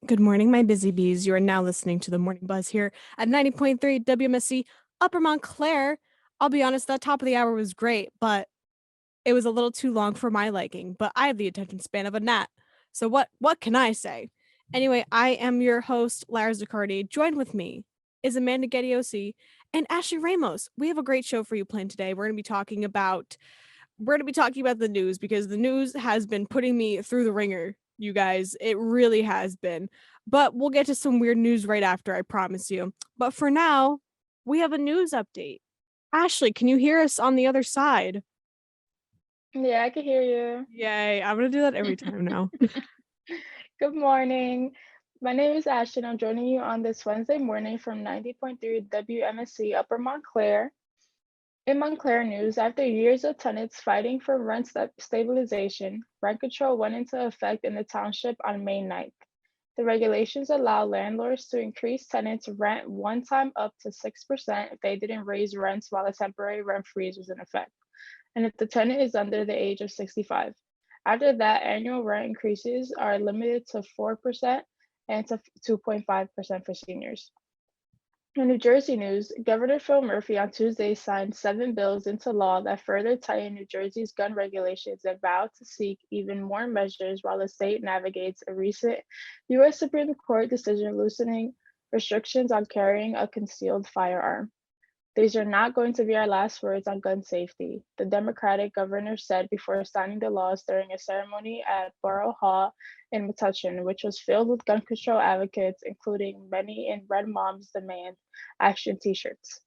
Good morning, my busy bees. You are now listening to the Morning Buzz here at 90.3 WMSC Upper Montclair. I'll be honest, that top of the hour was great, but it was a little too long for my liking. But I have the attention span of a gnat. So what can I say? Anyway, I am your host, Lara Ziccardi. Joined with me is Amanda Gaudiosi and Ashley Ramos. We have a great show for you planned today. We're going to be talking about the news because the news has been putting me through the ringer, you guys. It really has been. But we'll get to some weird news right after, I promise you. But for now, we have a news update. Ashley, can you hear us on the other side? Yeah, I can hear you. Yay, I'm going to do that every time now. Good morning. My name is Ashton. I'm joining you on this Wednesday morning from 90.3 WMSC Upper Montclair. In Montclair news, after years of tenants fighting for rent stabilization, rent control went into effect in the township on May 9th. The regulations allow landlords to increase tenants' rent one time up to 6% if they didn't raise rents while a temporary rent freeze was in effect, and if the tenant is under the age of 65. After that, annual rent increases are limited to 4% and to 2.5% for seniors. In New Jersey news, Governor Phil Murphy on Tuesday signed 7 bills into law that further tighten New Jersey's gun regulations and vowed to seek even more measures while the state navigates a recent U.S. Supreme Court decision loosening restrictions on carrying a concealed firearm. These are not going to be our last words on gun safety, the Democratic governor said before signing the laws during a ceremony at Borough Hall in Metuchen, which was filled with gun control advocates, including many in Red Moms Demand Action t-shirts.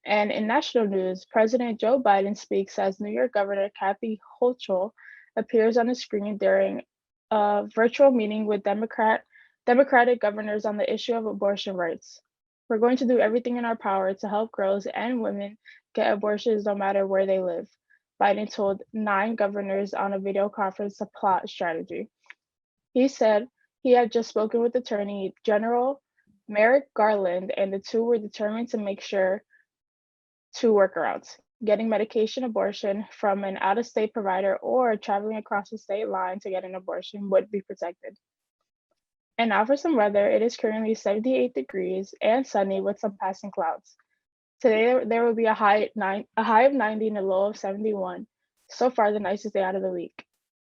And in national news, President Joe Biden speaks as New York Governor Kathy Hochul appears on the screen during a virtual meeting with Democratic governors on the issue of abortion rights. We're going to do everything in our power to help girls and women get abortions no matter where they live, Biden told 9 governors on a video conference to plot strategy. He said he had just spoken with Attorney General Merrick Garland, and the two were determined to make sure two workarounds: getting medication abortion from an out of state provider or traveling across the state line to get an abortion would be protected. And now for some weather. It is currently 78 degrees and sunny with some passing clouds. Today there will be a high of 90 and a low of 71. So far the nicest day out of the week.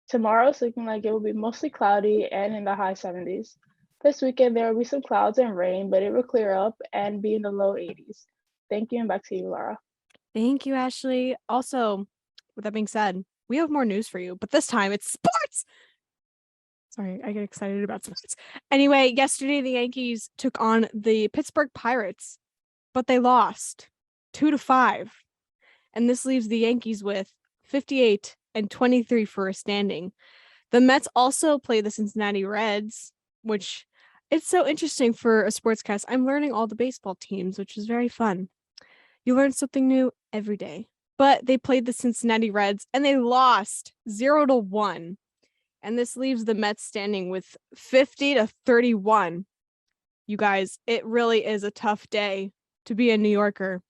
Tomorrow is looking like it will be mostly cloudy and in the high 70s. This weekend there will be some clouds and rain, but it will clear up and be in the low 80s. Thank you, and back to you, Laura. Thank you, Ashley. Also, with that being said, we have more news for you, but this time it's sports. Sorry, I get excited about sports. Anyway, yesterday the Yankees took on the Pittsburgh Pirates, but they lost 2-5. And this leaves the Yankees with 58 and 23 for a standing. The Mets also play the Cincinnati Reds, which it's so interesting for a sportscast. I'm learning all the baseball teams, which is very fun. You learn something new every day. But they played the Cincinnati Reds and they lost 0-1. And this leaves the Mets standing with 50-31. You guys, it really is a tough day to be a New Yorker.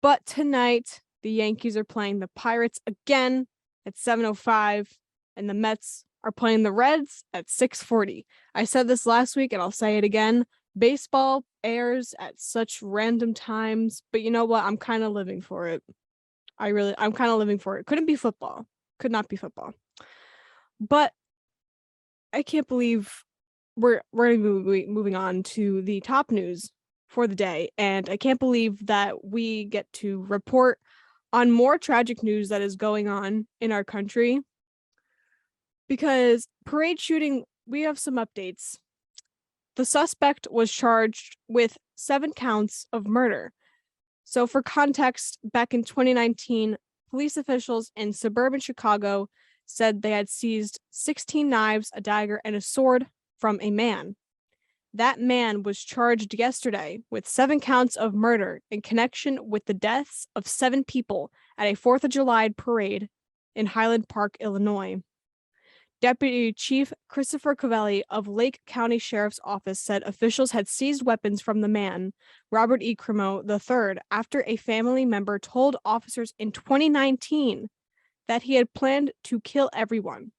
But tonight, the Yankees are playing the Pirates again at 7:05, and the Mets are playing the Reds at 6:40. I said this last week, and I'll say it again. Baseball airs at such random times, but you know what? I'm kind of living for it. I'm kind of living for it. Couldn't be football. Could not be football. But I can't believe we're going to be moving on to the top news for the day. And I can't believe that we get to report on more tragic news that is going on in our country. Because parade shooting, we have some updates. The suspect was charged with 7 counts of murder. So for context, back in 2019, police officials in suburban Chicago said they had seized 16 knives, a dagger, and a sword from a man. That man was charged yesterday with 7 counts of murder in connection with the deaths of 7 people at a 4th of July parade in Highland Park, Illinois. Deputy Chief Christopher Covelli of Lake County Sheriff's Office said officials had seized weapons from the man, Robert E. Crimo III, after a family member told officers in 2019 that he had planned to kill everyone.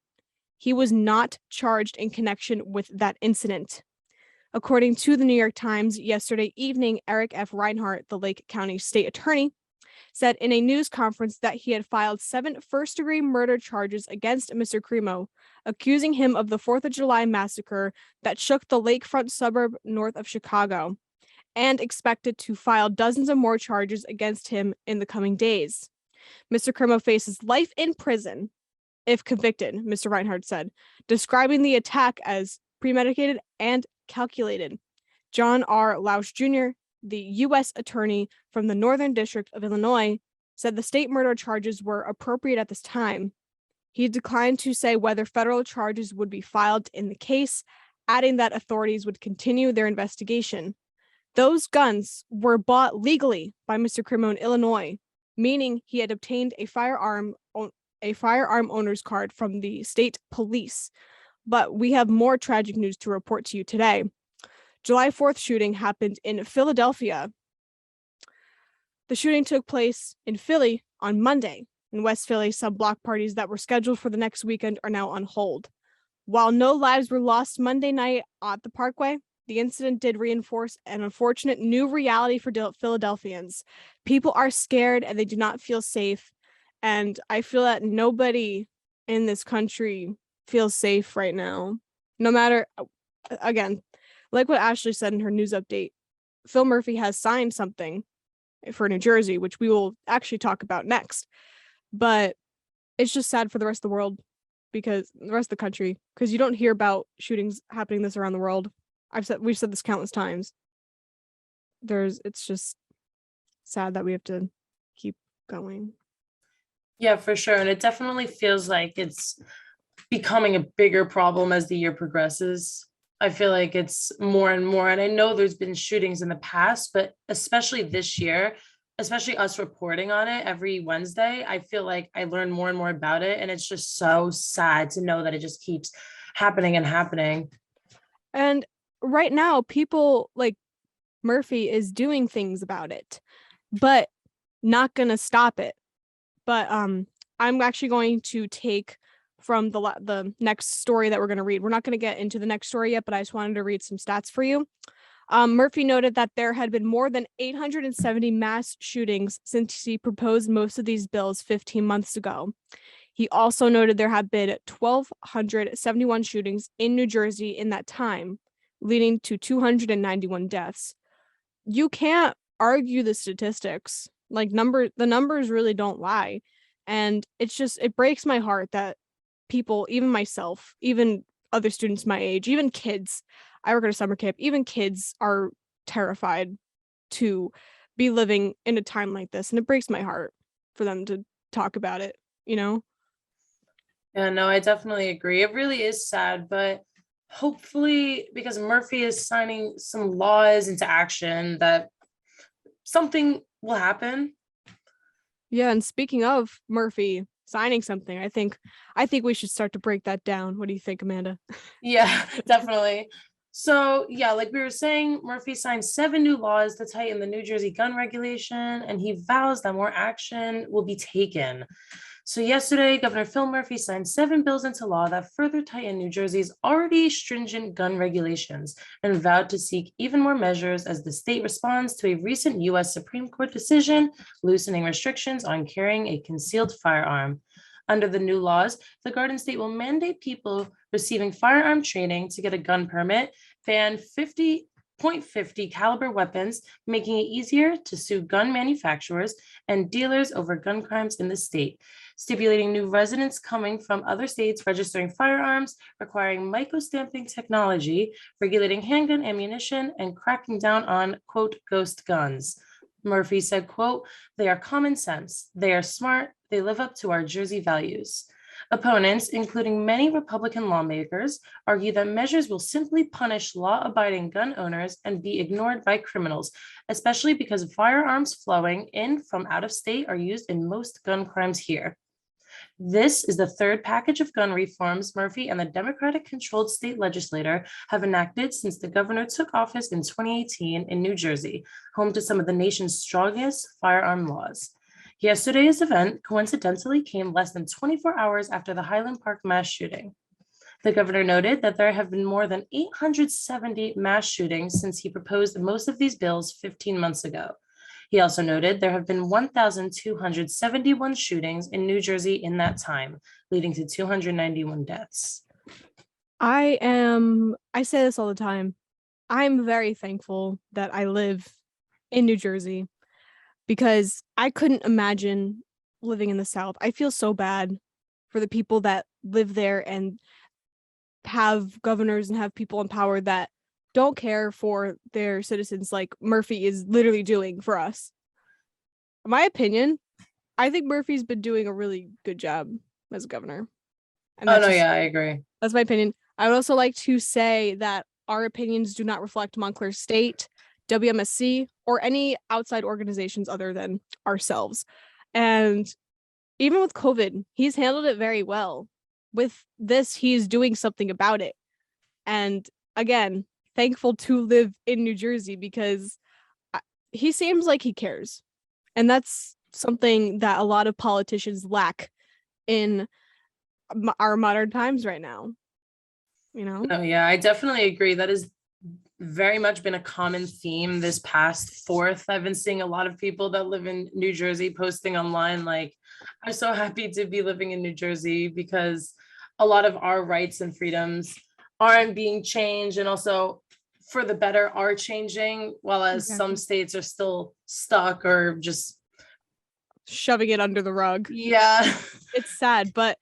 He was not charged in connection with that incident, According to the New York Times, yesterday evening, Eric F. Reinhart, the Lake County State Attorney, said in a news conference that he had filed 7 first-degree murder charges against Mr. Cremo, accusing him of the 4th of July massacre that shook the lakefront suburb north of Chicago, and expected to file dozens of more charges against him in the coming days. Mr. Cremo faces life in prison if convicted, Mr. Reinhardt said, describing the attack as premeditated and calculated. John R. Lausch Jr., the U.S. attorney from the Northern District of Illinois, said the state murder charges were appropriate at this time. He declined to say whether federal charges would be filed in the case, adding that authorities would continue their investigation. Those guns were bought legally by Mr. Cremo in Illinois, meaning he had obtained a firearm owner's card from the state police. But we have more tragic news to report to you today. July 4th shooting happened in Philadelphia. The shooting took place in Philly on Monday. In West Philly, some block parties that were scheduled for the next weekend are now on hold. While no lives were lost Monday night at the Parkway, the incident did reinforce an unfortunate new reality for Philadelphians. People are scared and they do not feel safe. And I feel that nobody in this country feels safe right now. No matter, again, like what Ashley said in her news update, Phil Murphy has signed something for New Jersey, which we will actually talk about next. But it's just sad for the rest of the world, because the rest of the country, because you don't hear about shootings happening this around the world. We've said this countless times. It's just sad that we have to keep going. Yeah, for sure. And it definitely feels like it's becoming a bigger problem as the year progresses. I feel like it's more and more, and I know there's been shootings in the past, but especially this year, especially us reporting on it every Wednesday, I feel like I learn more and more about it. And it's just so sad to know that it just keeps happening and happening. And right now, people like Murphy is doing things about it, but not gonna stop it. But I'm actually going to take from the next story that we're going to read. We're not going to get into the next story yet, but I just wanted to read some stats for you. Murphy noted that there had been more than 870 mass shootings since he proposed most of these bills 15 months ago. He also noted there have been 1,271 shootings in New Jersey in that time, leading to 291 deaths. You can't argue the statistics. The numbers really don't lie. And it breaks my heart that people, even myself, even other students my age, even kids, I work at a summer camp, even kids are terrified to be living in a time like this. And it breaks my heart for them to talk about it, you know? Yeah, no, I definitely agree. It really is sad, but hopefully, because Murphy is signing some laws into action, that something will happen. Yeah, and speaking of Murphy signing something, I think we should start to break that down. What do you think, Amanda? Yeah, definitely. So yeah, like we were saying, Murphy signed 7 new laws to tighten the New Jersey gun regulation, and he vows that more action will be taken. So yesterday, Governor Phil Murphy signed 7 bills into law that further tighten New Jersey's already stringent gun regulations and vowed to seek even more measures as the state responds to a recent U.S. Supreme Court decision loosening restrictions on carrying a concealed firearm. Under the new laws, the Garden State will mandate people receiving firearm training to get a gun permit, ban 50.50 caliber weapons, making it easier to sue gun manufacturers and dealers over gun crimes in the state, stipulating new residents coming from other states registering firearms, requiring micro-stamping technology, regulating handgun ammunition, and cracking down on, quote, ghost guns. Murphy said, quote, "They are common sense. They are smart. They live up to our Jersey values." Opponents, including many Republican lawmakers, argue that measures will simply punish law-abiding gun owners and be ignored by criminals, especially because firearms flowing in from out of state are used in most gun crimes here. This is the 3rd package of gun reforms Murphy and the Democratic-controlled state legislature have enacted since the governor took office in 2018 in New Jersey, home to some of the nation's strongest firearm laws. Yesterday's event coincidentally came less than 24 hours after the Highland Park mass shooting. The governor noted that there have been more than 870 mass shootings since he proposed most of these bills 15 months ago. He also noted there have been 1,271 shootings in New Jersey in that time, leading to 291 deaths. I say this all the time. I'm very thankful that I live in New Jersey because I couldn't imagine living in the South. I feel so bad for the people that live there and have governors and have people in power that don't care for their citizens like Murphy is literally doing for us. In my opinion, I think Murphy's been doing a really good job as a governor. And I agree. That's my opinion. I would also like to say that our opinions do not reflect Montclair State, WMSC, or any outside organizations other than ourselves. And even with COVID, he's handled it very well. With this, he's doing something about it. And again, thankful to live in New Jersey because he seems like he cares. And that's something that a lot of politicians lack in our modern times right now. You know? Oh, yeah, I definitely agree. That has very much been a common theme this past 4th. I've been seeing a lot of people that live in New Jersey posting online like, I'm so happy to be living in New Jersey because a lot of our rights and freedoms aren't being changed, and also for the better are changing, while as some states are still stuck or just shoving it under the rug. Yeah. It's sad, but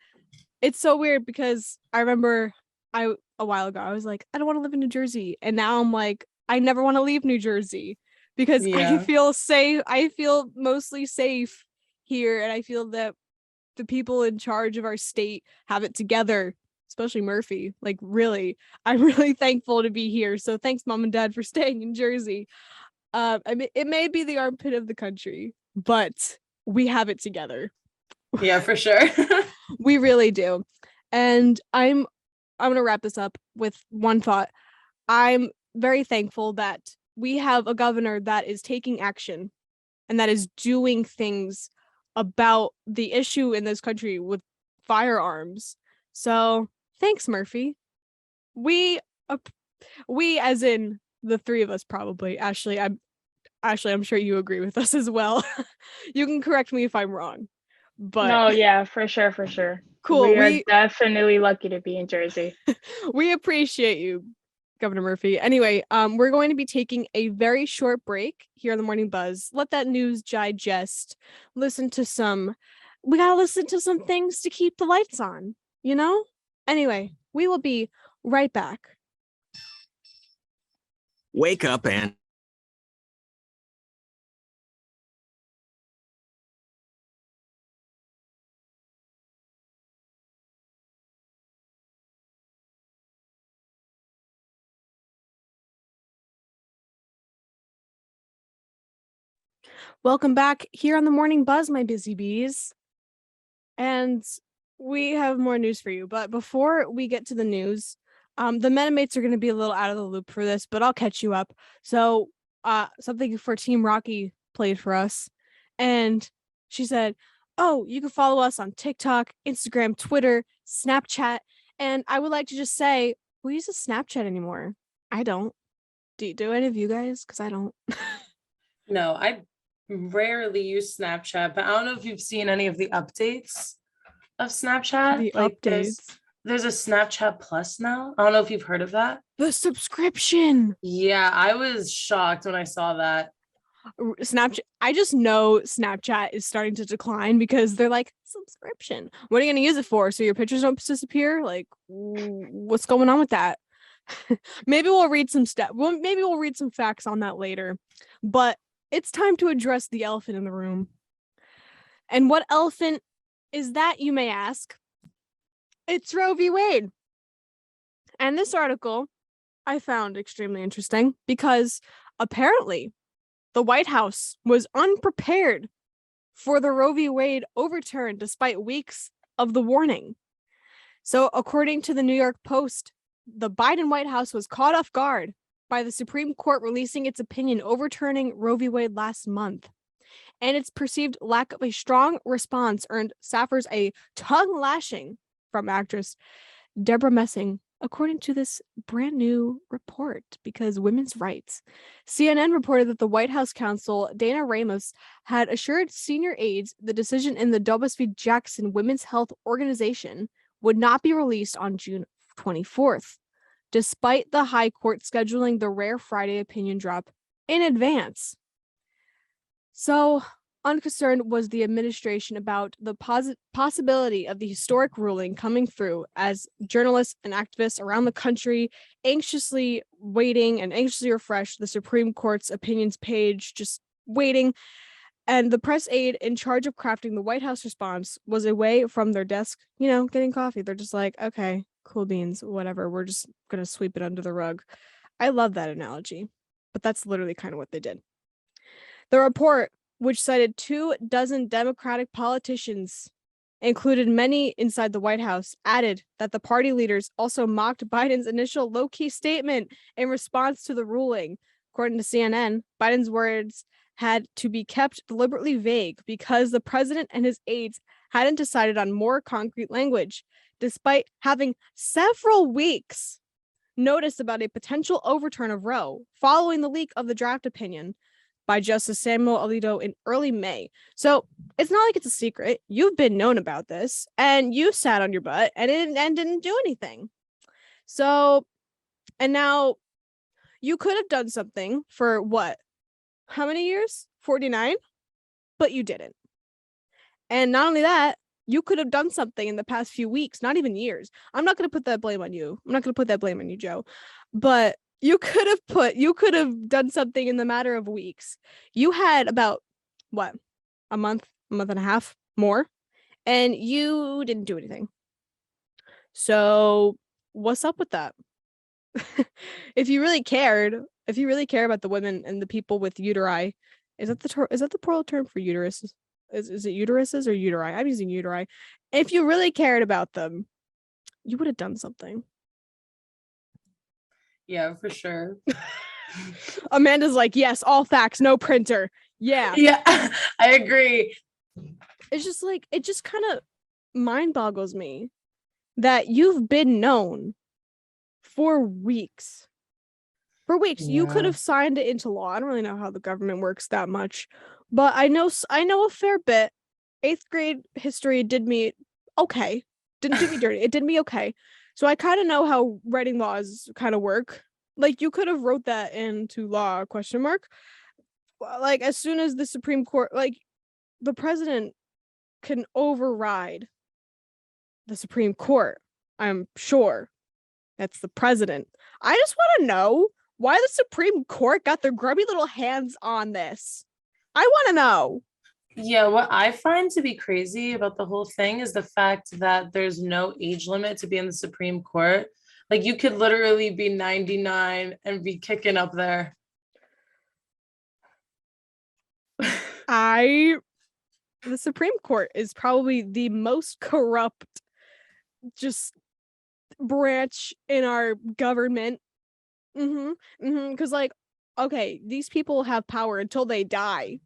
it's so weird because I remember a while ago I was like, I don't want to live in New Jersey, and now I'm like, I never want to leave New Jersey because I feel safe. I feel mostly safe here, and I feel that the people in charge of our state have it together, especially Murphy. Like, really, I'm really thankful to be here. So thanks, Mom and Dad, for staying in Jersey. I mean, it may be the armpit of the country, but we have it together. Yeah, for sure. We really do. And I'm going to wrap this up with one thought. I'm very thankful that we have a governor that is taking action and that is doing things about the issue in this country with firearms. So thanks, Murphy. We as in the three of us, probably. Ashley, I'm sure you agree with us as well. You can correct me if I'm wrong. But no, yeah, for sure. Cool. We are definitely lucky to be in Jersey. We appreciate you, Governor Murphy. Anyway, we're going to be taking a very short break here on the Morning Buzz. Let that news digest. We gotta listen to some things to keep the lights on, you know? Anyway, we will be right back. Wake up and Welcome back here on the Morning Buzz, my busy bees. And we have more news for you. But before we get to the news, the Mennonites are going to be a little out of the loop for this, but I'll catch you up. So something for Team Rocky played for us. And she said, oh, you can follow us on TikTok, Instagram, Twitter, Snapchat. And I would like to just say, who uses Snapchat anymore? I don't. Do any of you guys? Because I don't. No, I rarely use Snapchat, but I don't know if you've seen any of the updates of Snapchat. The updates. There's a Snapchat Plus now. I don't know if you've heard of that. The subscription. Yeah, I was shocked when I saw that. Snapchat. I just know Snapchat is starting to decline because they're like, subscription. What are you going to use it for? So your pictures don't disappear? Like, what's going on with that? Maybe we'll read some maybe we'll read some facts on that later. But it's time to address the elephant in the room. And what elephant is that, you may ask? It's Roe v. Wade. And this article I found extremely interesting because apparently the White House was unprepared for the Roe v. Wade overturn despite weeks of the warning. So according to the New York Post, the Biden White House was caught off guard by the Supreme Court releasing its opinion overturning Roe v. Wade last month. And its perceived lack of a strong response earned staffers a tongue lashing from actress Deborah Messing, according to this brand new report, because women's rights. CNN reported that the White House counsel, Dana Ramos, had assured senior aides the decision in the Dobbs v. Jackson Women's Health Organization would not be released on June 24th, despite the High Court scheduling the rare Friday opinion drop in advance. So unconcerned was the administration about the possibility of the historic ruling coming through, as journalists and activists around the country anxiously waiting and anxiously refreshed the Supreme Court's opinions page, just waiting. And the press aide in charge of crafting the White House response was away from their desk, getting coffee. They're just like, okay, cool beans, whatever. We're just going to sweep it under the rug. I love that analogy, but that's literally kind of what they did. The report, which cited 24 Democratic politicians, included many inside the White House, added that the party leaders also mocked Biden's initial low-key statement in response to the ruling. According to CNN, Biden's words had to be kept deliberately vague because the president and his aides hadn't decided on more concrete language, despite having several weeks' notice about a potential overturn of Roe following the leak of the draft opinion by Justice Samuel Alito in early May. So it's not like it's a secret. You've been known about this, and you sat on your butt and didn't do anything. So, and now you could have done something for what? How many years? 49? But you didn't. And not only that, you could have done something in the past few weeks, not even years. I'm not going to put that blame on you. I'm not going to put that blame on you, Joe. But you could have done something in the matter of weeks. You had about, what, a month and a half more, and you didn't do anything. So what's up with that? If you really care about the women and the people with uteri, is that the plural term for uterus? Is it uteruses or uteri? I'm using uteri. If you really cared about them, you would have done something. Yeah, for sure. Amanda's like, yes, all facts, no printer. Yeah. Yeah, I agree. It's just like, it just kind of mind boggles me that you've been known for weeks. For weeks. Yeah. You could have signed it into law. I don't really know how the government works that much, but I know a fair bit. 8th grade history did me okay. Didn't do me dirty. It did me okay. So I kind of know how writing laws kind of work. Like, you could have wrote that into law, ? Like, as soon as the Supreme Court, like, the president can override the Supreme Court. I'm sure. That's the president. I just want to know why the Supreme Court got their grubby little hands on this. I want to know. Yeah, what I find to be crazy about the whole thing is the fact that there's no age limit to be in the Supreme Court. Like, you could literally be 99 and be kicking up there. The Supreme Court is probably the most corrupt just branch in our government. Because, like, okay, these people have power until they die.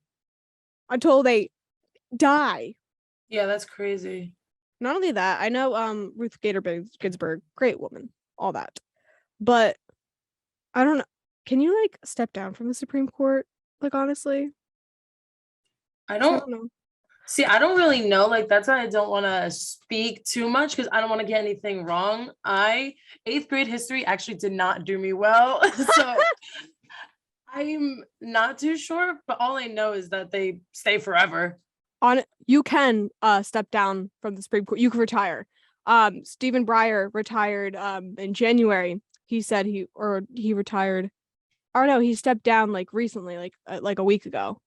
Yeah, that's crazy. Not only that, I know Ruth Bader Ginsburg, great woman, all that. But I don't know. Can you, like, step down from the Supreme Court? Like, honestly? I don't know. See, I don't really know. Like, that's why I don't want to speak too much, because I don't want to get anything wrong. 8th grade history actually did not do me well. So I'm not too sure, but all I know is that they stay forever. You can step down from the Supreme Court. You can retire. Stephen Breyer retired in January. He said he retired. Or no, he stepped down like recently, like a week ago.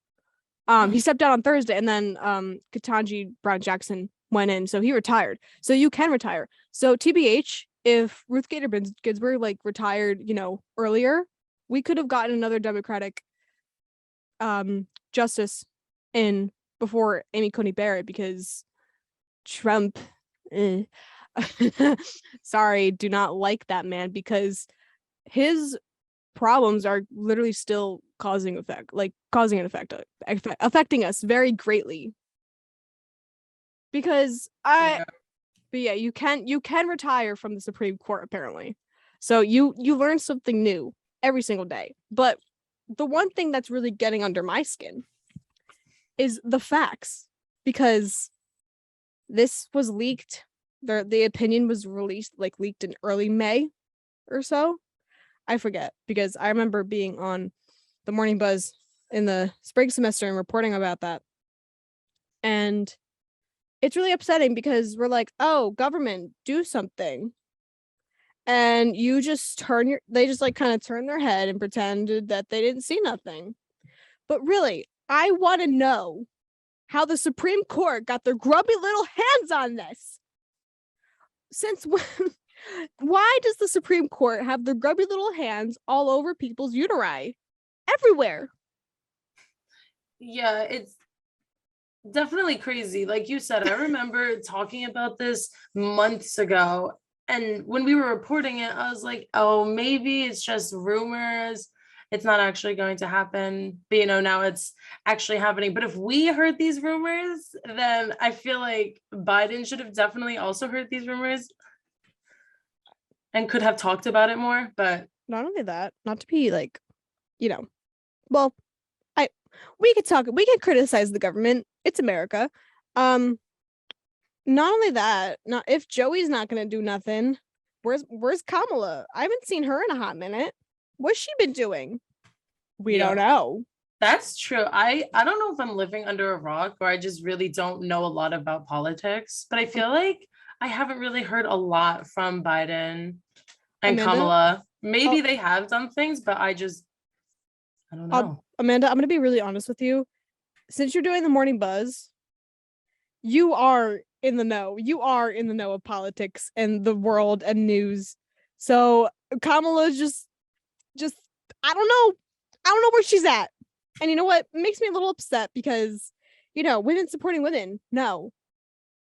He stepped down on Thursday, and then Ketanji Brown Jackson went in, so he retired. So you can retire. So TBH, if Ruth Bader Ginsburg like retired, earlier, we could have gotten another Democratic justice in before Amy Coney Barrett, because Trump, sorry, do not like that man, because his problems are literally still causing an effect, affecting us very greatly. Because But yeah, you can retire from the Supreme Court apparently. So you learn something new every single day. But the one thing that's really getting under my skin is the facts, because this was leaked. The opinion was released, like leaked in early May or so. I forget, because I remember being on the Morning Buzz in the spring semester and reporting about that. And it's really upsetting because we're like, oh, government, do something. And you just they just like kind of turn their head and pretended that they didn't see nothing. But really, I want to know how the Supreme Court got their grubby little hands on this. Since when? Why does the Supreme Court have their grubby little hands all over people's uteri? Everywhere. Yeah, it's definitely crazy. Like you said, I remember talking about this months ago. And when we were reporting it, I was like, oh, maybe it's just rumors. It's not actually going to happen. But, now it's actually happening. But if we heard these rumors, then I feel like Biden should have definitely also heard these rumors and could have talked about it more. But not only that, not to be like, well, we could criticize the government. It's America. Not only that, not if Joey's not gonna do nothing, where's Kamala? I haven't seen her in a hot minute. What's she been doing? We don't know. That's true. I don't know if I'm living under a rock or I just really don't know a lot about politics, but I feel like I haven't really heard a lot from Biden and Amanda? Kamala. Maybe they have done things, but I don't know. Amanda, I'm gonna be really honest with you. Since you're doing the Morning Buzz, you are in the know. You are in the know of politics and the world and news. So Kamala just I don't know. I don't know where she's at. And you know what? It makes me a little upset because, women supporting women. No.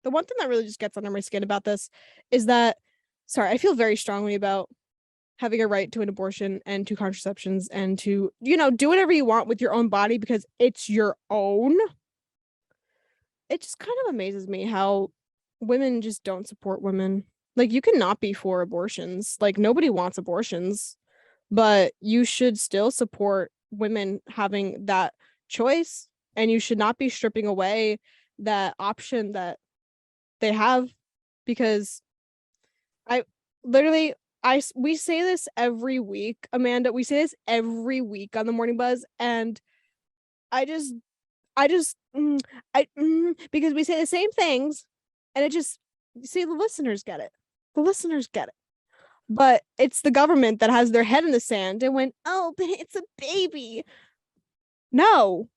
The one thing that really just gets under my skin about this is that, I feel very strongly about having a right to an abortion and to contraceptions and to, do whatever you want with your own body because it's your own. It just kind of amazes me how women just don't support women. Like, you cannot be for abortions. Like, nobody wants abortions, but you should still support women having that choice, and you should not be stripping away that option that they have, because we say this every week, Amanda. We say this every week on the Morning Buzz, and because we say the same things, and it just, see, the listeners get it. The listeners get it. But it's the government that has their head in the sand and went, oh, but it's a baby. No.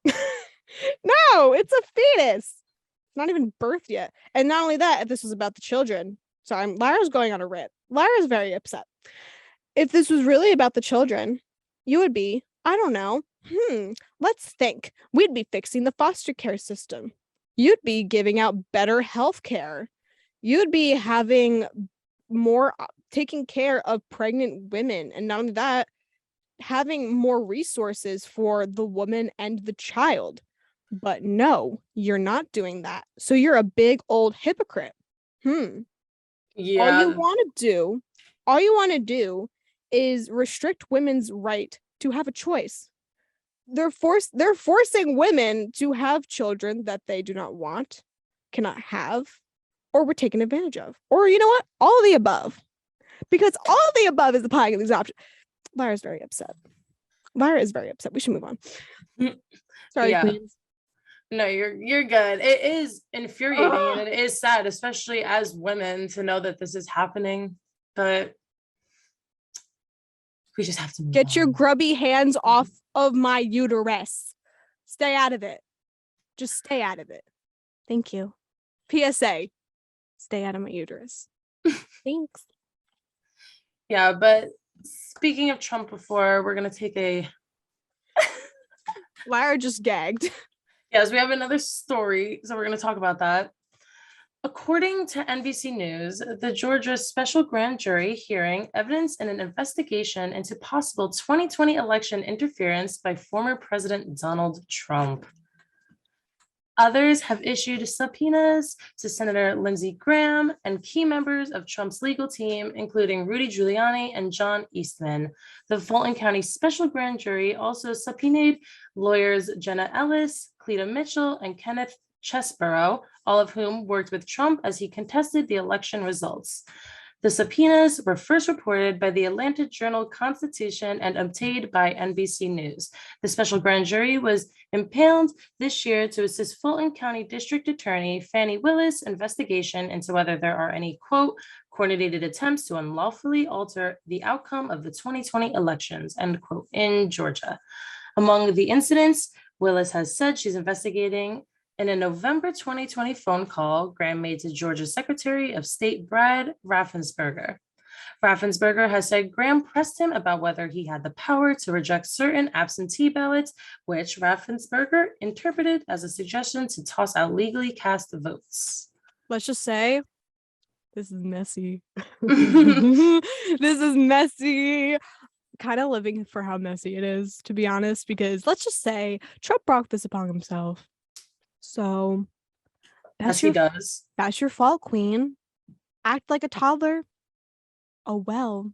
No, it's a fetus. It's not even birthed yet. And not only that, if this was about the children. Sorry, Lara's going on a rant. Lara's very upset. If this was really about the children, you would be, I don't know, let's think. We'd be fixing the foster care system. You'd be giving out better health care. You'd be having more taking care of pregnant women. And not only that, having more resources for the woman and the child. But no, you're not doing that. So you're a big old hypocrite. Yeah. All you want to do is restrict women's right to have a choice. They're forcing women to have children that they do not want, cannot have, or were taken advantage of. Or you know what? All of the above. Because all of the above is the pie of these options. Lara's very upset. Lara is very upset. We should move on. Sorry, Yeah. Queens. No, you're good. It is infuriating and it is sad, especially as women, to know that this is happening. But we just have to move Get your on. grubby hands off of my uterus. Stay out of it. Just stay out of it. Thank you. PSA. Stay out of my uterus. Thanks. Yeah, but speaking of Trump before, we're gonna take a Lara just gagged. Yes, we have another story, so we're going to talk about that. According to NBC News, the Georgia special grand jury hearing evidence in an investigation into possible 2020 election interference by former President Donald Trump. Others have issued subpoenas to Senator Lindsey Graham and key members of Trump's legal team, including Rudy Giuliani and John Eastman. The Fulton County Special Grand Jury also subpoenaed lawyers Jenna Ellis, Cleta Mitchell, and Kenneth Chesborough, all of whom worked with Trump as he contested the election results. The subpoenas were first reported by the Atlanta Journal-Constitution and obtained by NBC News. The special grand jury was impaneled this year to assist Fulton County District Attorney Fannie Willis' investigation into whether there are any, quote, coordinated attempts to unlawfully alter the outcome of the 2020 elections, end quote, in Georgia. Among the incidents, Willis has said she's investigating in a November 2020 phone call Graham made to Georgia's Secretary of State Brad Raffensperger. Raffensperger has said Graham pressed him about whether he had the power to reject certain absentee ballots, which Raffensperger interpreted as a suggestion to toss out legally cast votes. Let's just say this is messy. This is messy. Kind of living for how messy it is, to be honest, because let's just say Trump brought this upon himself. So As he does. That's your fault, Queen. Act like a toddler. Oh well.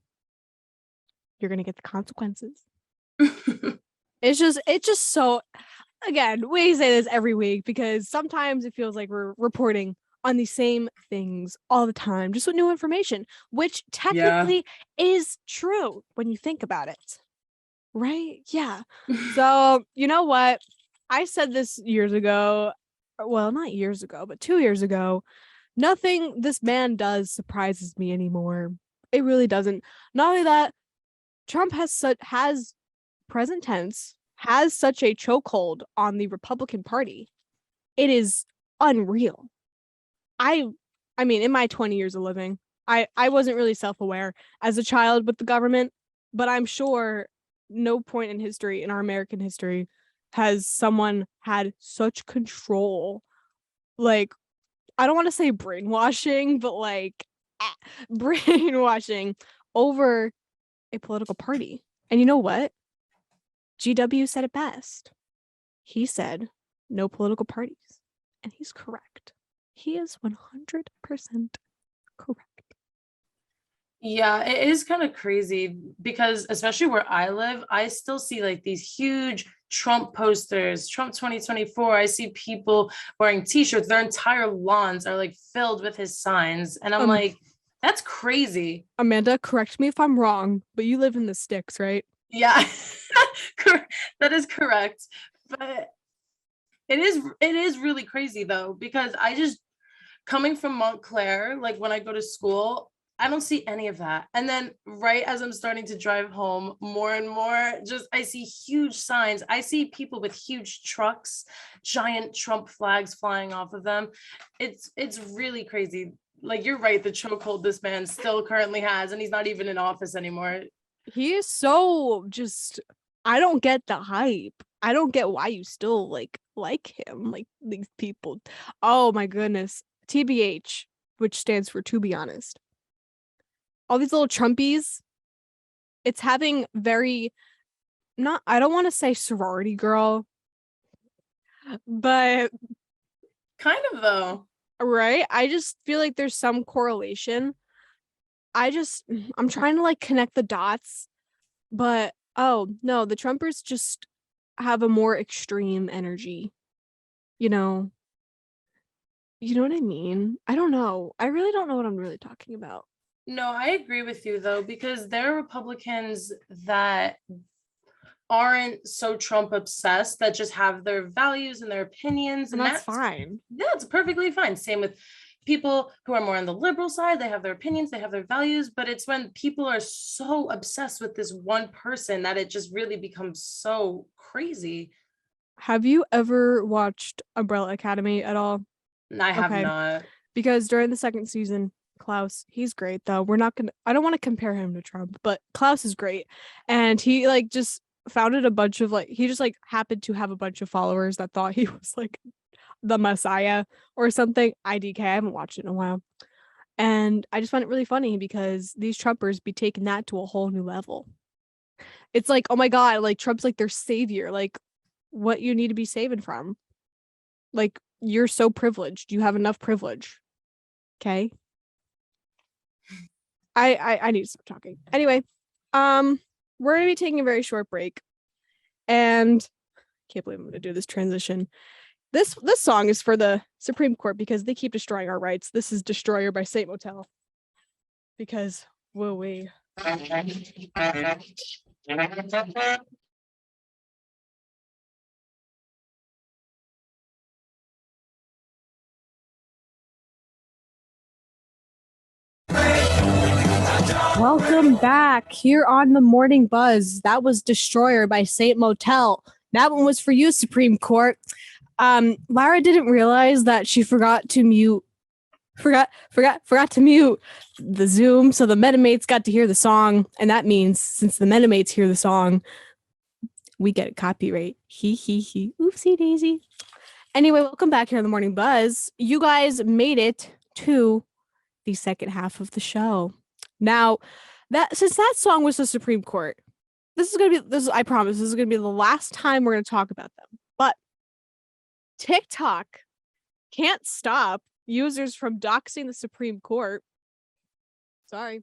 You're gonna get the consequences. It's just so, again, we say this every week because sometimes it feels like we're reporting on the same things all the time, just with new information, which technically is true when you think about it. Right? Yeah. So you know what? I said this years ago, well, not years ago, but 2 years ago. Nothing this man does surprises me anymore. It really doesn't. Not only that, Trump has present tense, has such a chokehold on the Republican Party. It is unreal. I mean, in my 20 years of living, I wasn't really self-aware as a child with the government, but I'm sure no point in history, in our American history, has someone had such control, like, I don't want to say brainwashing, but like brainwashing over a political party. And you know what? GW said it best. He said no political parties. And he's correct. He is 100% correct. Yeah, it is kind of crazy because especially where I live, I still see like these huge Trump posters, Trump 2024. I see people wearing t-shirts. Their entire lawns are like filled with his signs. And I'm like, that's crazy. Amanda, correct me if I'm wrong, but you live in the sticks, right? Yeah, that is correct. But it is really crazy though, because I just, coming from Montclair, like when I go to school, I don't see any of that. And then right as I'm starting to drive home, more and more, just I see huge signs. I see people with huge trucks, giant Trump flags flying off of them. It's really crazy. Like, you're right, the chokehold this man still currently has, and he's not even in office anymore. He is so just, I don't get the hype. I don't get why you still like him, like these people. Oh my goodness. TBH, which stands for to be honest. All these little Trumpies, it's having very, not, I don't want to say sorority girl, but kind of though. Right? I just feel like there's some correlation. I'm trying to like connect the dots, but oh no, the Trumpers just have a more extreme energy. You know what I mean? I don't know. I really don't know what I'm really talking about. No, I agree with you though, because there are Republicans that aren't so Trump obsessed, that just have their values and their opinions, and that's fine. Yeah, it's perfectly fine. Same with people who are more on the liberal side. They have their opinions, they have their values, but it's when people are so obsessed with this one person that it just really becomes so crazy. Have you ever watched Umbrella Academy at all? I have not. Because during the second season, Klaus, he's great though. I don't want to compare him to Trump, but Klaus is great. And he like just founded a bunch of he just like happened to have a bunch of followers that thought he was like the Messiah or something. IDK, I haven't watched it in a while. And I just find it really funny because these Trumpers be taking that to a whole new level. It's like, oh my God, like Trump's like their savior. Like, what you need to be saving from? Like, you're so privileged. You have enough privilege. Okay. I need to stop talking. Anyway, we're gonna be taking a very short break, and I can't believe I'm gonna do this transition. This song is for the Supreme Court because they keep destroying our rights. This is Destroyer by Saint Motel. Because will we? Welcome back here on the Morning Buzz. That was Destroyer by Saint Motel. That one was for you, Supreme Court. Lara didn't realize that she forgot to mute the Zoom, so the Metamates got to hear the song, and that means since the Metamates hear the song, we get a copyright. He. Oopsie daisy. Anyway, welcome back here on the Morning Buzz. You guys made it to the second half of the show. Now, since that song was the Supreme Court, I promise, this is gonna be the last time we're gonna talk about them. But TikTok can't stop users from doxing the Supreme Court. Sorry.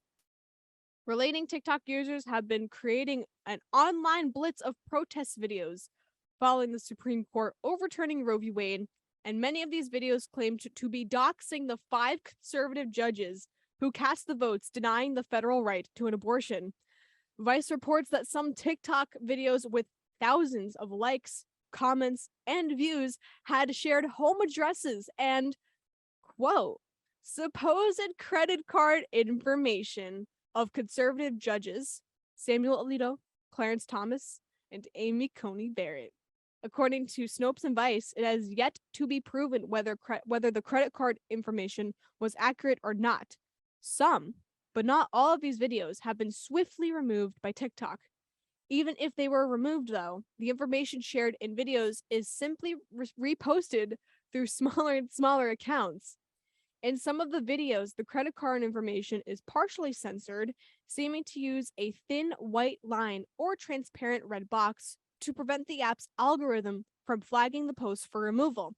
Relating TikTok users have been creating an online blitz of protest videos following the Supreme Court overturning Roe v. Wade, and many of these videos claim to be doxing the 5 conservative judges who cast the votes denying the federal right to an abortion. Vice reports that some TikTok videos with thousands of likes, comments, and views had shared home addresses and, quote, supposed credit card information of conservative judges Samuel Alito, Clarence Thomas, and Amy Coney Barrett. According to Snopes and Vice, it has yet to be proven whether the credit card information was accurate or not. Some, but not all of these videos have been swiftly removed by TikTok. Even if they were removed, though, the information shared in videos is simply reposted through smaller and smaller accounts. In some of the videos, the credit card information is partially censored, seeming to use a thin white line or transparent red box to prevent the app's algorithm from flagging the post for removal.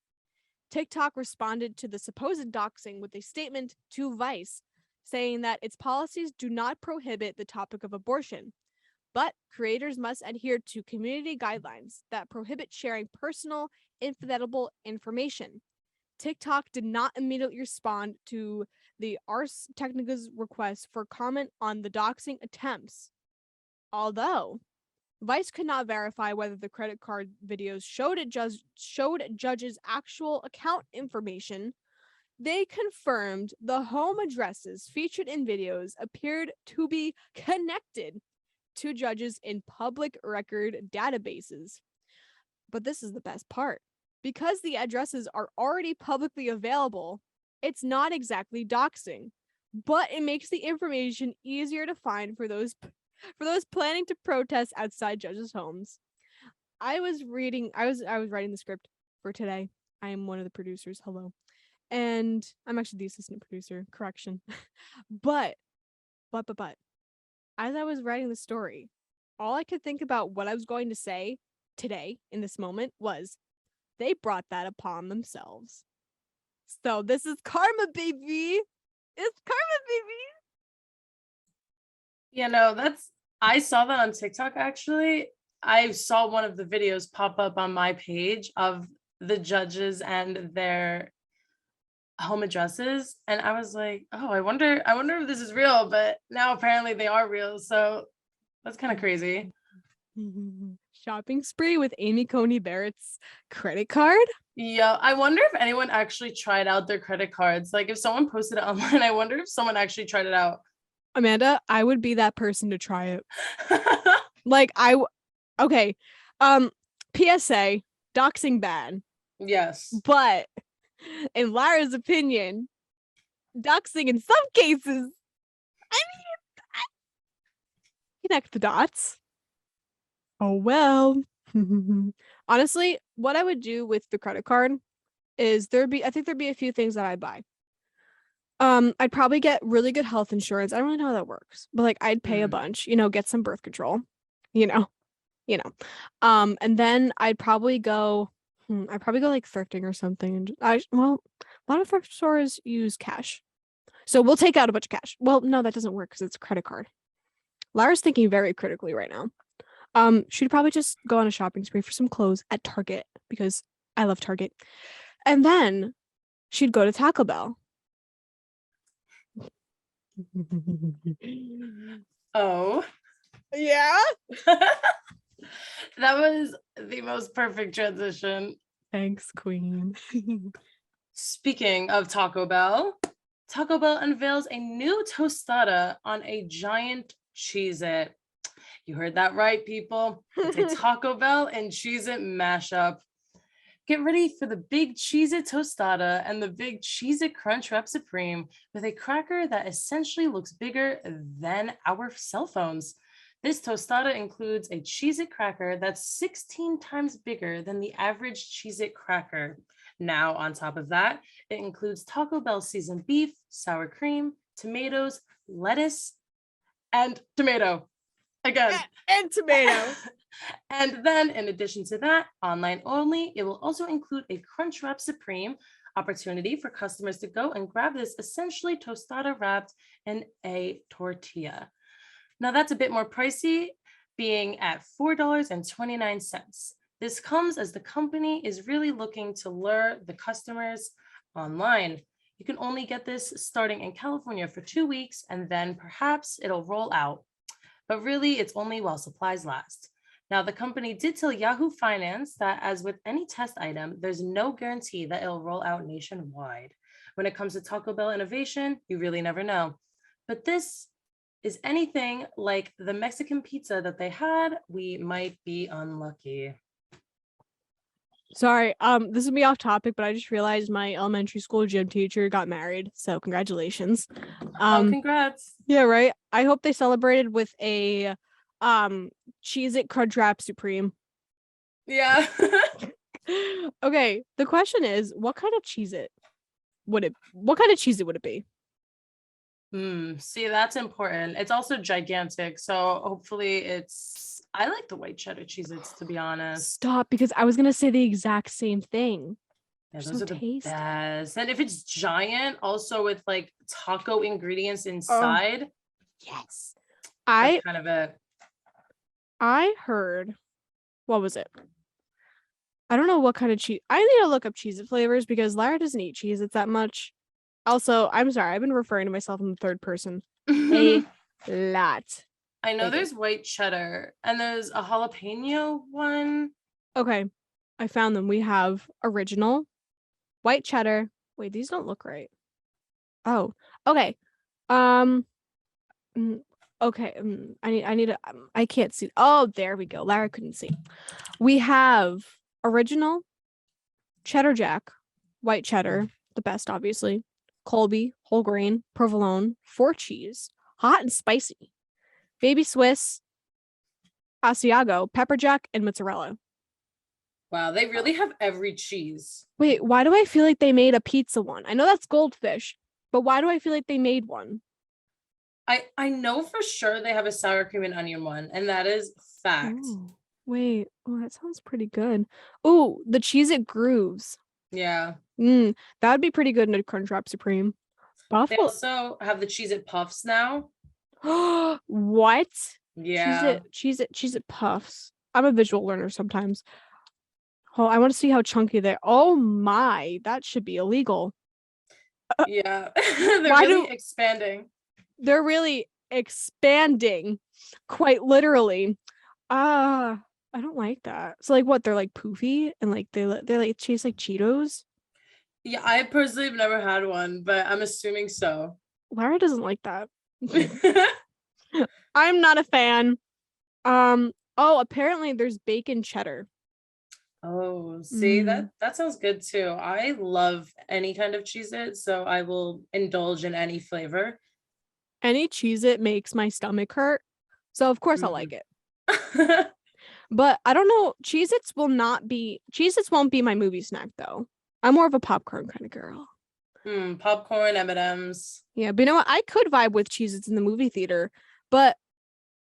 TikTok responded to the supposed doxing with a statement to Vice, saying that its policies do not prohibit the topic of abortion, but creators must adhere to community guidelines that prohibit sharing personal, infidelible information. TikTok did not immediately respond to the Ars Technica's request for comment on the doxing attempts. Although Vice could not verify whether the credit card videos showed judges' actual account information, they confirmed the home addresses featured in videos appeared to be connected to judges in public record databases. But this is the best part. Because the addresses are already publicly available, it's not exactly doxing, but it makes the information easier to find for those planning to protest outside judges' homes. I was writing the script for today. I am one of the producers. Hello. And I'm actually the assistant producer. Correction. But as I was writing the story, all I could think about what I was going to say today in this moment was, they brought that upon themselves. So this is karma, baby. It's karma, baby. Yeah, no, I saw that on TikTok, actually. I saw one of the videos pop up on my page of the judges and their home addresses, and I was like, oh, I wonder if this is real, but now apparently they are real, so that's kind of crazy. Shopping spree with Amy Coney Barrett's credit card. Yeah, I wonder if anyone actually tried out their credit cards. Like, if someone posted it online, I wonder if someone actually tried it out. Amanda, I would be that person to try it. Like, okay. PSA, doxing bad. Yes. But in Lara's opinion, doxing in some cases, I mean, connect the dots. Oh, well. Honestly, what I would do with the credit card is there'd be a few things that I'd buy. I'd probably get really good health insurance. I don't really know how that works, but like I'd pay a bunch, get some birth control, and then I'd probably go I'd probably go like thrifting or something. And well, a lot of thrift stores use cash. So we'll take out a bunch of cash. Well, no, that doesn't work because it's a credit card. Lara's thinking very critically right now. She'd probably just go on a shopping spree for some clothes at Target because I love Target. And then she'd go to Taco Bell. Oh. Yeah. That was the most perfect transition. Thanks, Queen. Speaking of Taco Bell unveils a new tostada on a giant Cheez-It. You heard that right, people. It's a Taco Bell and Cheez-It mashup. Get ready for the big Cheez-It tostada and the big Cheez-It Crunchwrap Supreme with a cracker that essentially looks bigger than our cell phones. This tostada includes a Cheez-It cracker that's 16 times bigger than the average Cheez-It cracker. Now, on top of that, it includes Taco Bell seasoned beef, sour cream, tomatoes, lettuce, and tomato. Again. And tomato. And then, in addition to that, online only, it will also include a Crunchwrap Supreme opportunity for customers to go and grab this essentially tostada wrapped in a tortilla. Now, that's a bit more pricey, being at $4.29. This comes as the company is really looking to lure the customers online. You can only get this starting in California for 2 weeks, and then perhaps it'll roll out. But really, it's only while supplies last. Now, the company did tell Yahoo Finance that as with any test item, there's no guarantee that it'll roll out nationwide. When it comes to Taco Bell innovation, you really never know. But this is anything like the Mexican pizza that they had, we might be unlucky. Sorry, this is me off topic, but I just realized my elementary school gym teacher got married, so congratulations. Congrats. Yeah, right. I hope they celebrated with a Cheez-It Crunchwrap Supreme. Yeah. Okay, the question is, what kind of Cheez-It would it be? See, that's important. It's also gigantic, so hopefully I like the white cheddar Cheez-Its, to be honest. Stop, because I was gonna say the exact same thing. Yeah, So those are the tasty. best. And if it's giant, also with like taco ingredients inside, Yes. that's kind of it. I heard, what was it? I don't know what kind of cheese. I need to look up Cheez-It flavors because Lara doesn't eat Cheez-Its that much. Also, I'm sorry, I've been referring to myself in the third person a lot. I know there's white cheddar and there's a jalapeno one. Okay, I found them. We have original, white cheddar. Wait, these don't look right. Oh, okay. Okay. I need to. I can't see. Oh, there we go. Lara couldn't see. We have original, cheddar jack, white cheddar, the best, obviously. Colby, whole grain, provolone, 4 cheese, hot and spicy, baby Swiss, Asiago, pepper jack, and mozzarella. Wow, they really have every cheese. Wait, why do I feel like they made a pizza one? I know that's goldfish, but why do I feel like they made one? I know for sure they have a sour cream and onion one, and that is fact. Ooh, wait, that sounds pretty good. Ooh, the Cheez-It grooves. Yeah. That would be pretty good in a Crunchwrap Supreme. They Buffalo. also have the Cheez-It Puffs now. What? Yeah. Cheez-It Puffs. I'm a visual learner sometimes. Oh, I want to see how chunky they are. Oh my, that should be illegal. Yeah. They're expanding. They're really expanding, quite literally. I don't like that. So like what? They're like poofy and like they like taste like Cheetos. Yeah, I personally have never had one, but I'm assuming so. Lara doesn't like that. I'm not a fan. Oh, apparently there's bacon cheddar. Oh, see, that sounds good too. I love any kind of Cheez-It, so I will indulge in any flavor. Any Cheez-It makes my stomach hurt, so of course I'll like it. But I don't know, Cheez-Its won't be my movie snack though. I'm more of a popcorn kind of girl. Popcorn, M&Ms. Yeah, but you know what? I could vibe with Cheez-Its in the movie theater, but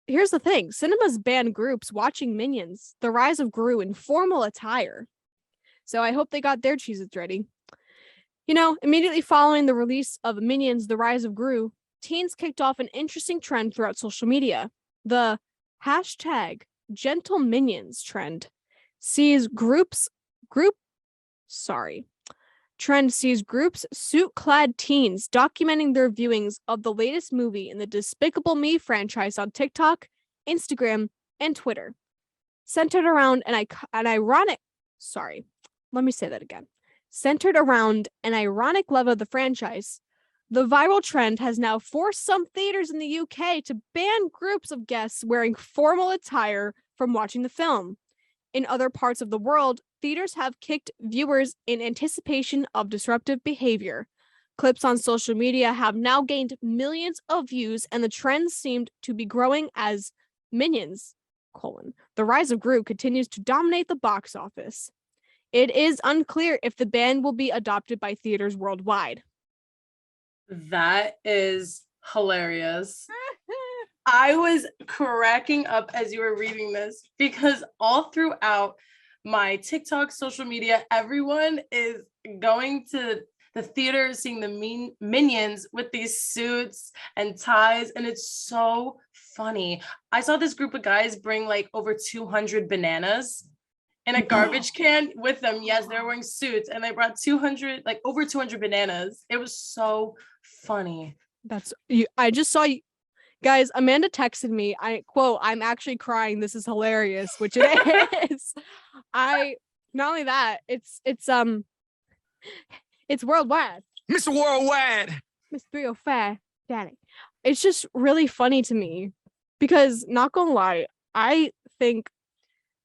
here's the thing. Cinemas banned groups watching Minions, The Rise of Gru in formal attire. So I hope they got their Cheez-Its ready. You know, immediately following the release of Minions: The Rise of Gru, teens kicked off an interesting trend throughout social media. The hashtag Gentle Minions trend sees suit-clad teens documenting their viewings of the latest movie in the Despicable Me franchise on TikTok, Instagram, and Twitter. Centered around an ironic love of the franchise, the viral trend has now forced some theaters in the UK to ban groups of guests wearing formal attire from watching the film. In other parts of the world, theaters have kicked viewers in anticipation of disruptive behavior. Clips on social media have now gained millions of views, and the trend seemed to be growing as Minions: The Rise of Gru continues to dominate the box office. It is unclear if the ban will be adopted by theaters worldwide. That is hilarious. I was cracking up as you were reading this because all throughout my TikTok, social media, everyone is going to the theater, seeing the Minions with these suits and ties, and it's so funny. I saw this group of guys bring like over 200 bananas in a garbage can with them. Yes, they're wearing suits, and they brought over 200 bananas. It was so funny. That's you. I just saw you guys. Amanda texted me. I quote, "I'm actually crying. This is hilarious," which it is. Not only that, it's worldwide. Mr. Worldwide. Miss 305, Daddy. It's just really funny to me because, not gonna lie, I think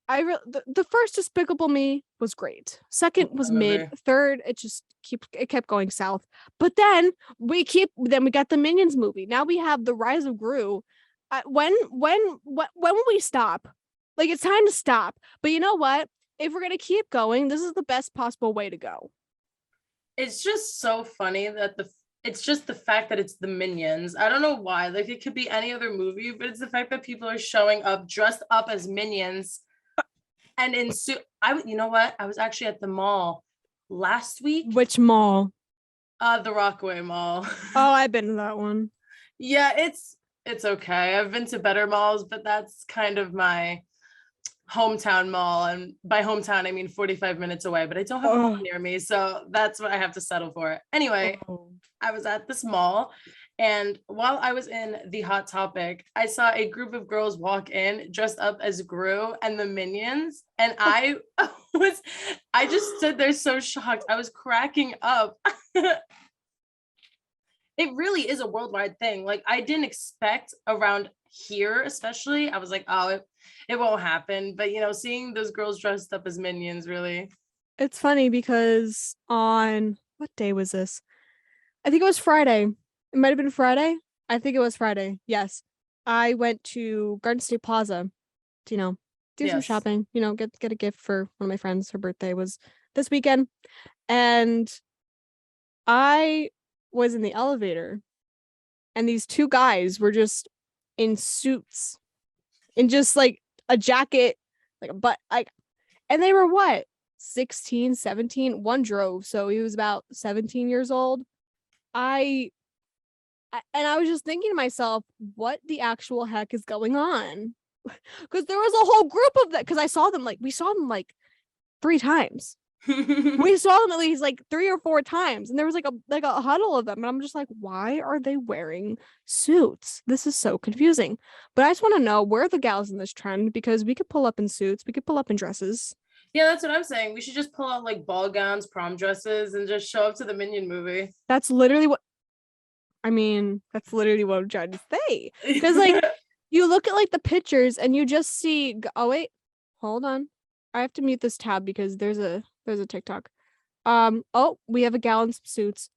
the first Despicable Me was great. Second was mid. Third, it kept going south. But then we got the Minions movie. Now we have the Rise of Gru. When will we stop? Like, it's time to stop. But you know what? If we're gonna keep going, this is the best possible way to go. It's just so funny that it's just the fact that it's the Minions. I don't know why. Like, it could be any other movie, but it's the fact that people are showing up dressed up as Minions and in suit. You know what? I was actually at the mall last week. Which mall? The Rockaway Mall. Oh, I've been to that one. Yeah, it's okay. I've been to better malls, but that's kind of my hometown mall, and by hometown I mean 45 minutes away, but I don't have a mall near me, so that's what I have to settle for. Anyway, I was at this mall, and while I was in the Hot Topic, I saw a group of girls walk in dressed up as Gru and the Minions, and I just stood there so shocked. I was cracking up. It really is a worldwide thing. Like, I didn't expect around here, especially. I was like, oh, it won't happen. But, you know, seeing those girls dressed up as Minions, really. It's funny because on what day was this? I think it was Friday. It might have been Friday. I think it was Friday. Yes. I went to Garden State Plaza to, do some shopping, get a gift for one of my friends. Her birthday was this weekend. And I was in the elevator, and these two guys were just in suits, in just like a jacket, and they were what, 16, 17. One drove, so he was about 17 years old. And I was just thinking to myself, what the actual heck is going on? Because there was a whole group of that, because we saw them like 3 times. We saw them at least like 3 or 4 times, and there was like a huddle of them, and I'm just like, why are they wearing suits? This is so confusing. But I just want to know, where are the gals in this trend? Because we could pull up in suits, we could pull up in dresses. Yeah, that's what I'm saying. We should just pull out like ball gowns, prom dresses, and just show up to the Minion movie. That's literally what I'm trying to say. Because like, you look at like the pictures and you just see, oh wait, hold on, I have to mute this tab because there's a TikTok. We have a gal in some suits.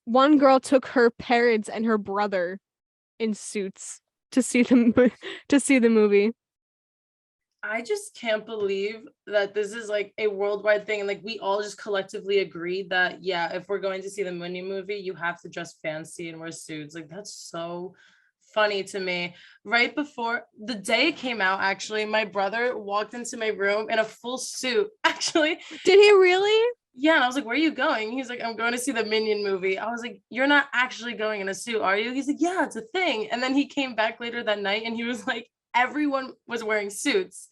One girl took her parents and her brother in suits to see the movie. I just can't believe that this is like a worldwide thing, and like we all just collectively agreed that, yeah, if we're going to see the Minion movie, you have to dress fancy and wear suits. Like, that's so funny to me. Right before the day it came out, actually, my brother walked into my room in a full suit. Actually, Did he really? yeah, and I was like, "Where are you going?" He's like, "I'm going to see the Minion movie." I was like, "You're not actually going in a suit, are you?" He's like, "Yeah, it's a thing." And then he came back later that night and he was like, everyone was wearing suits.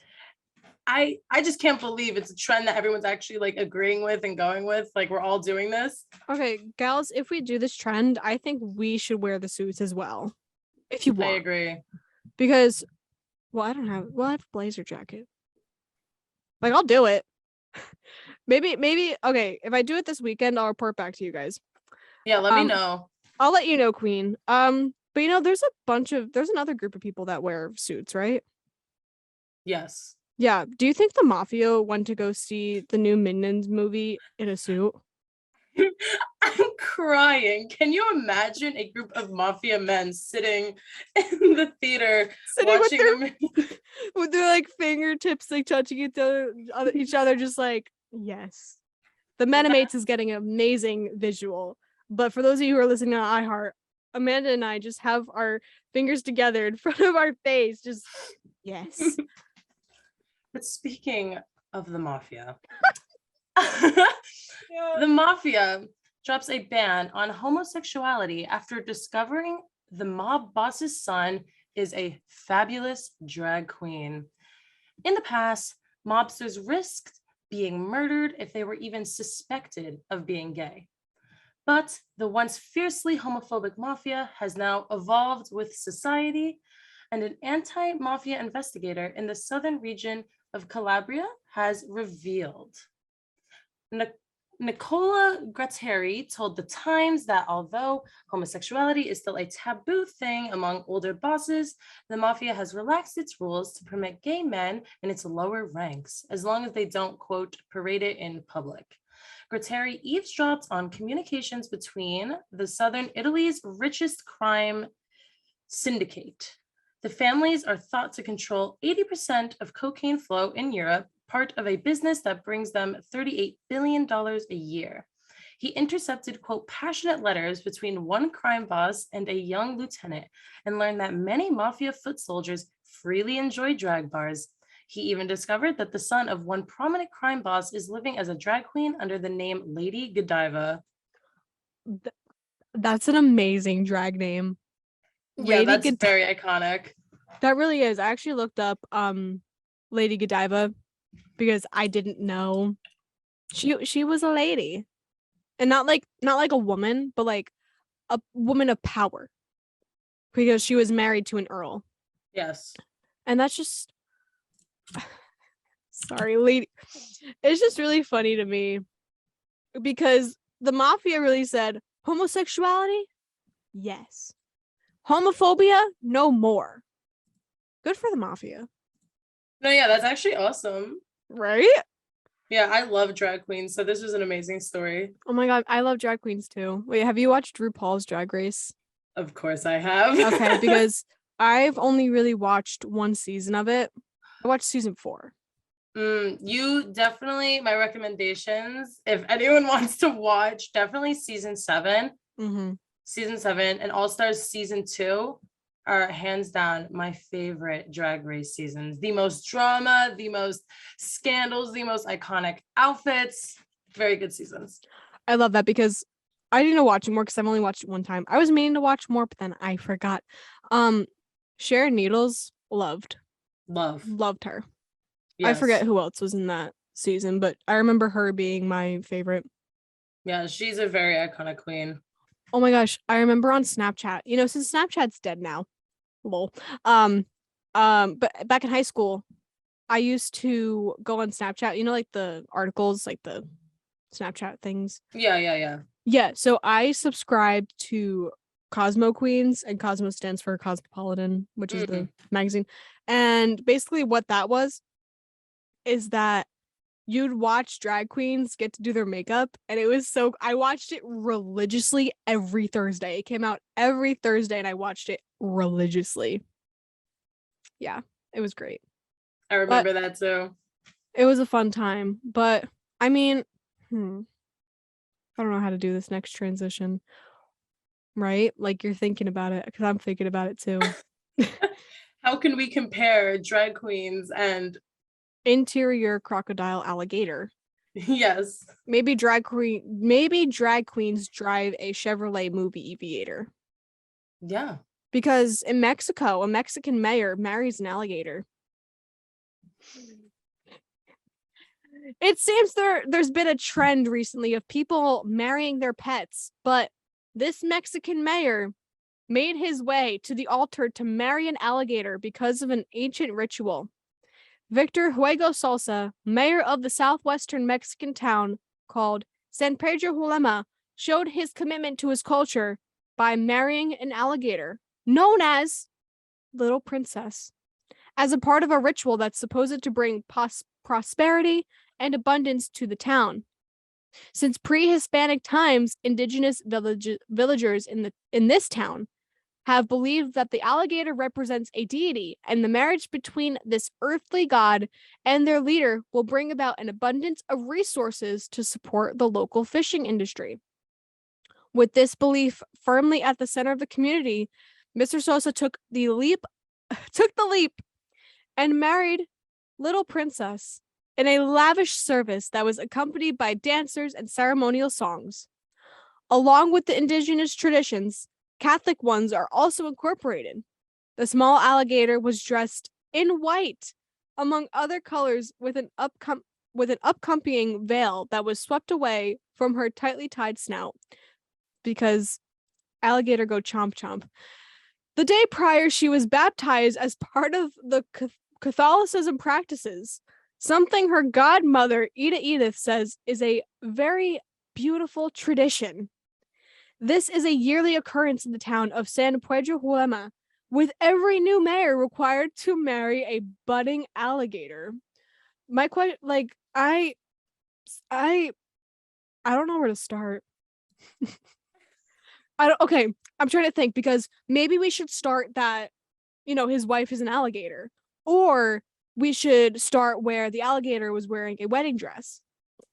I just can't believe it's a trend that everyone's actually like agreeing with and going with. Like we're all doing this. Okay, gals, if we do this trend, I think we should wear the suits as well. If you I want. agree. Because, well, I have a blazer jacket. Like, I'll do it. Maybe, okay, if I do it this weekend, I'll report back to you guys. Yeah, let me know. I'll let you know, Queen. But there's another group of people that wear suits, right? Yes. Yeah. Do you think the Mafia went to go see the new Minions movie in a suit? I'm crying. Can you imagine a group of mafia men sitting in the theater Sitting watching with their like fingertips like touching each other, just like, yes. The Menimates is getting an amazing visual. But for those of you who are listening on iHeart, Amanda and I just have our fingers together in front of our face. Just, yes. But speaking of the mafia, the mafia drops a ban on homosexuality after discovering the mob boss's son is a fabulous drag queen. In the past, mobsters risked being murdered if they were even suspected of being gay. But the once fiercely homophobic mafia has now evolved with society, and an anti-mafia investigator in the southern region of Calabria has revealed. Nicola Gratteri told The Times that although homosexuality is still a taboo thing among older bosses, the mafia has relaxed its rules to permit gay men in its lower ranks, as long as they don't, quote, parade it in public. Gratteri eavesdropped on communications between the southern Italy's richest crime syndicate. The families are thought to control 80% of cocaine flow in Europe, part of a business that brings them $38 billion a year. He intercepted, quote, passionate letters between one crime boss and a young lieutenant and learned that many mafia foot soldiers freely enjoy drag bars. He even discovered that the son of one prominent crime boss is living as a drag queen under the name Lady Godiva. That's an amazing drag name. Yeah, that's very iconic. That really is. I actually looked up Lady Godiva because I didn't know she was a lady. And not like a woman, but like a woman of power. Because she was married to an earl. Yes. And that's just sorry, lady. It's just really funny to me because the mafia really said homosexuality, yes. Homophobia, no more. Good for the mafia. No, yeah, that's actually awesome. Right? Yeah, I love drag queens, so this was an amazing story. Oh my god, I love drag queens too. Wait, have you watched RuPaul's Drag Race? Of course I have. Okay, because I've only really watched one season of it. I watched season 4. You definitely, my recommendations, if anyone wants to watch, definitely season 7. Mm-hmm. Season 7 and All Stars season 2 are hands down my favorite drag race seasons. The most drama, the most scandals, the most iconic outfits. Very good seasons. I love that because I didn't watch more because I've only watched it one time. I was meaning to watch more, but then I forgot. Sharon Needles loved her. Yes. I forget who else was in that season, but I remember her being my favorite. Yeah, she's a very iconic queen. Oh my gosh, I remember on Snapchat. Since Snapchat's dead now. Lol. But back in high school, I used to go on Snapchat, like the articles, like the Snapchat things. Yeah. Yeah, so I subscribed to Cosmo Queens, and Cosmo stands for Cosmopolitan, which is the magazine. And basically what that was is that you'd watch drag queens get to do their makeup, and I watched it religiously every Thursday. It came out every Thursday and I watched it religiously. Yeah, it was great. I remember that too. It was a fun time, but I mean, I don't know how to do this next transition. right? Like you're thinking about it because I'm thinking about it too. How can we compare drag queens and Interior crocodile alligator. yes. Maybe drag queens drive a Chevrolet movie aviator. Yeah. Because in Mexico, a Mexican mayor marries an alligator. It seems there's been a trend recently of people marrying their pets, but this Mexican mayor made his way to the altar to marry an alligator because of an ancient ritual. Victor Hugo Salsa, mayor of the southwestern Mexican town called San Pedro Hulema, showed his commitment to his culture by marrying an alligator, known as Little Princess, as a part of a ritual that's supposed to bring prosperity and abundance to the town. Since pre-Hispanic times, indigenous villagers in this town have believed that the alligator represents a deity, and the marriage between this earthly god and their leader will bring about an abundance of resources to support the local fishing industry. With this belief firmly at the center of the community, Mr. Sosa took the leap and married Little Princess in a lavish service that was accompanied by dancers and ceremonial songs. Along with the indigenous traditions, Catholic ones are also incorporated. The small alligator was dressed in white, among other colors, with an accompanying veil that was swept away from her tightly tied snout, because alligator go chomp chomp. The day prior, she was baptized as part of the Catholicism practices, something her godmother, Edith, says is a very beautiful tradition. This is a yearly occurrence in the town of San Pedro Hulema, with every new mayor required to marry a budding alligator. My question, like, I don't know where to start. Okay, I'm trying to think, because maybe we should start that, his wife is an alligator, or we should start where the alligator was wearing a wedding dress,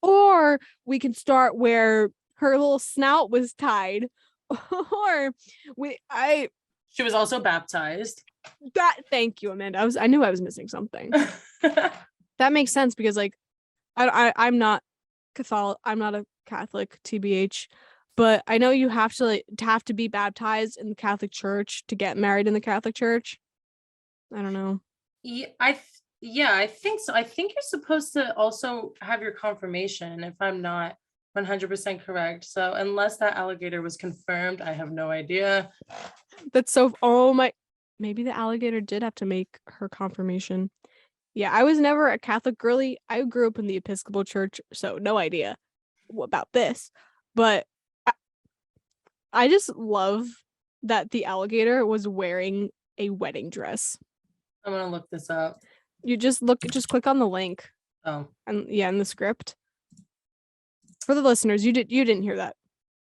or we can start where her little snout was tied, or she was also baptized. Thank you, Amanda. I knew I was missing something. That makes sense, because like I'm not Catholic. I'm not a Catholic, TBH, but I know you have to be baptized in the Catholic Church to get married in the Catholic Church. I don't know. Yeah, I think so. I think you're supposed to also have your confirmation, if I'm not 100% correct. So unless that alligator was confirmed, I have no idea. That's so, maybe the alligator did have to make her confirmation. Yeah, I was never a Catholic girly. I grew up in the Episcopal Church, so no idea about this. But I just love that the alligator was wearing a wedding dress. I'm gonna look this up. You just click on the link. Oh. And yeah, in the script. For the listeners, you didn't hear that.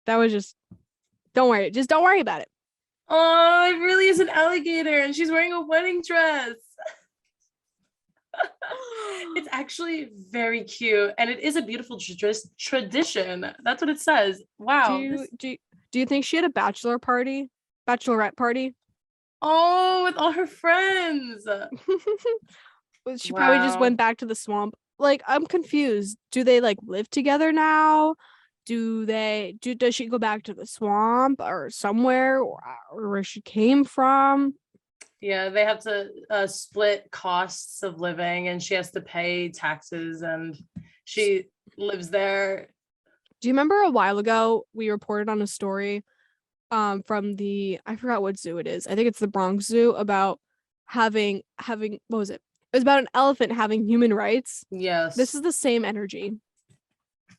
That was just, don't worry about it. Oh, it really is an alligator, and she's wearing a wedding dress. It's actually very cute, and it is a beautiful tradition. That's what it says. Wow. Do you think she had a bachelorette party? Oh, with all her friends. She probably just went back to the swamp. Like, I'm confused. Do they like live together now? Does she go back to the swamp or somewhere or where she came from? Yeah, they have to split costs of living, and she has to pay taxes, and she lives there. Do you remember a while ago we reported on a story from I forgot what zoo it is. I think it's the Bronx Zoo, about having what was it? It was about an elephant having human rights. Yes. This is the same energy.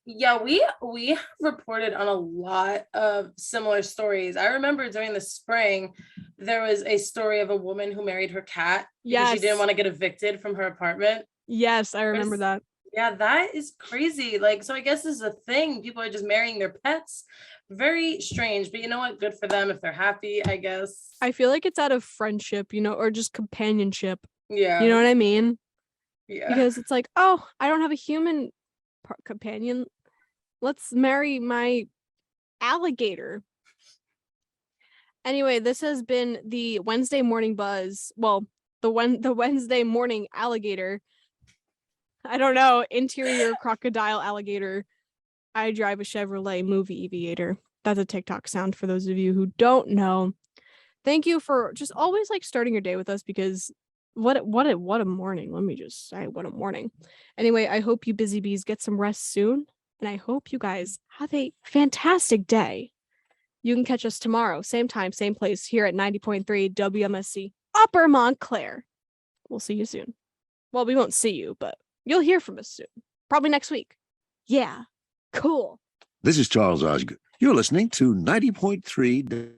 Yeah, we have reported on a lot of similar stories. I remember during the spring, there was a story of a woman who married her cat because she didn't want to get evicted from her apartment. Yes, I remember that. Yeah, that is crazy. Like, so I guess this is a thing. People are just marrying their pets. Very strange, but you know what? Good for them if they're happy, I guess. I feel like it's out of friendship, or just companionship. Yeah. You know what I mean? Yeah. Because it's like, oh, I don't have a human companion. Let's marry my alligator. Anyway, this has been the Wednesday morning buzz. Well, the Wednesday morning alligator. I don't know, interior crocodile alligator. I drive a Chevrolet movie aviator. That's a TikTok sound for those of you who don't know. Thank you for just always like starting your day with us, because what a morning. Let me just say, what a morning. Anyway, I hope you busy bees get some rest soon, and I hope you guys have a fantastic day. You can catch us tomorrow, same time, same place, here at 90.3 WMSC Upper Montclair. We'll see you soon. Well, we won't see you, but you'll hear from us soon. Probably next week. Yeah. Cool. This is Charles Osgood. You're listening to 90.3